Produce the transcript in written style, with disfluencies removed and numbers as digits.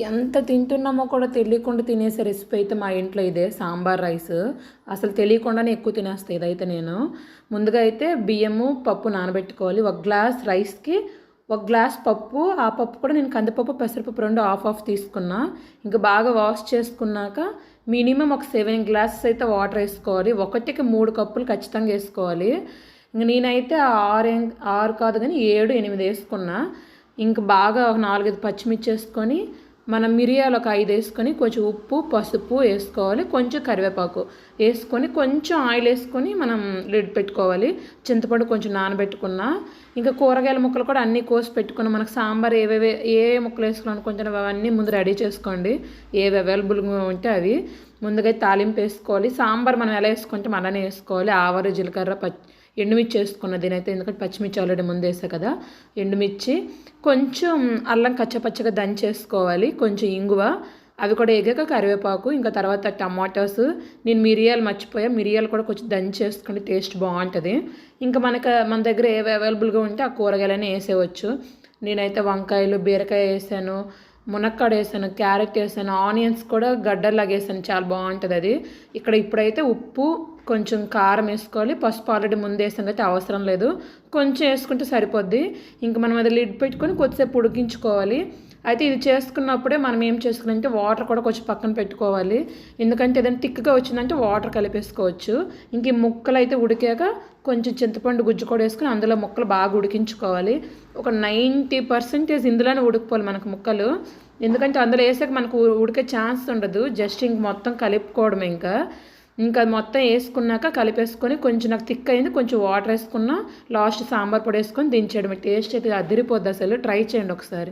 ఎంత తింటున్నామో కూడా తెలియకుండా తినేసే రెసిపీ అయితే మా ఇంట్లో ఇదే సాంబార్ రైస్. అసలు తెలియకుండానే ఎక్కువ తినేస్తా ఇదైతే నేను. ముందుగా అయితే బియ్యము, పప్పు నానబెట్టుకోవాలి. ఒక గ్లాస్ రైస్‌కి ఒక గ్లాస్ పప్పు, ఆ పప్పు కూడా నేను కందిపప్పు, పెసరపప్పు 2 హాఫ్ హాఫ్ తీసుకున్నా. ఇంకా బాగా వాష్ చేసుకున్నాక మినిమమ్ ఒక 7 గ్లాసెస్ అయితే వాటర్ ఏసుకోవాలి. ఒకటికి 3 కప్పులు ఖచ్చితంగా ఏసుకోవాలి. ఇంక నేనైతే 6 కాదు గానీ 7, 8 ఏసుకున్నా. ఇంక బాగా ఒక 4, 5 పచ్చిమిర్చి ఏసుకొని మనం మిరియాలు ఒక 5 వేసుకొని కొంచెం ఉప్పు, పసుపు వేసుకోవాలి. కొంచెం కరివేపాకు వేసుకొని కొంచెం ఆయిల్ వేసుకొని మనం లిడ్ పెట్టుకోవాలి. చింతపండు కొంచెం నానబెట్టుకున్నా. ఇంకా కూరగాయల ముక్కలు కూడా అన్నీ కోసి పెట్టుకున్నాం. మనకు సాంబార్ ఏ ముక్కలు వేసుకోవాలనుకుంటున్నాం అవన్నీ ముందు రెడీ చేసుకోండి. ఏవి అవైలబుల్గా ఉంటే అవి ముందుగా తాలింపు వేసుకోవాలి. సాంబార్ మనం ఎలా వేసుకుంటే అలానే వేసుకోవాలి. ఆవాలు, జీలకర్ర, ఎండుమిర్చి వేసుకున్న దీనైతే, ఎందుకంటే పచ్చిమిర్చి ఆల్రెడీ ముందు వేసా కదా. ఎండుమిర్చి, కొంచెం అల్లం కచ్చపచ్చగా దంచేసుకోవాలి, కొంచెం ఇంగువ, అవి కూడా ఎగాక కరివేపాకు, ఇంకా తర్వాత టమాటోస్. నేను మిరియాలు మర్చిపోయా, మిరియాలు కూడా కొంచెం దంచేసుకుంటే టేస్ట్ బాగుంటుంది. ఇంకా మన దగ్గర ఏవి అవైలబుల్గా ఉంటే ఆ కూరగాయలనే వేసేయవచ్చు. నేనైతే వంకాయలు, బీరకాయ వేసాను, మునక్కాడ వేసాను, క్యారెట్ వేసాను, ఆనియన్స్ కూడా గడ్డల్లాగా వేసాను. చాలా బాగుంటుంది అది. ఇప్పుడైతే ఉప్పు, కొంచెం కారం వేసుకోవాలి. పసుపు ఆల్రెడీ ముందు వేసాం అయితే అవసరం లేదు, కొంచెం వేసుకుంటే సరిపోద్ది. ఇంకా మనం అది లిడ్ పెట్టుకొని కొద్దిసేపు ఉడికించుకోవాలి. అయితే ఇది చేసుకున్నప్పుడే మనం ఏం చేసుకోవాలంటే వాటర్ కూడా కొంచెం పక్కన పెట్టుకోవాలి. ఎందుకంటే ఏదైనా థిక్గా వచ్చిందంటే వాటర్ కలిపేసుకోవచ్చు. ఇంక ఈ ముక్కలు అయితే ఉడికాక కొంచెం చింతపండు గుజ్జు కూడా వేసుకొని అందులో ముక్కలు బాగా ఉడికించుకోవాలి. ఒక 90% ఇందులోనే ఉడికిపోవాలి మనకు ముక్కలు. ఎందుకంటే అందులో వేసాక మనకు ఉడికే ఛాన్స్ ఉండదు. జస్ట్ ఇంక మొత్తం కలుపుకోవడం. ఇంకా మొత్తం వేసుకున్నాక కలిపేసుకొని కొంచెం నాకు థిక్ అయింది, కొంచెం వాటర్ వేసుకున్నా. లాస్ట్ సాంబార్ పొడి వేసుకొని దించేయడం. టేస్ట్ అయితే అదిరిపోద్ది అసలు. ట్రై చేయండి ఒకసారి.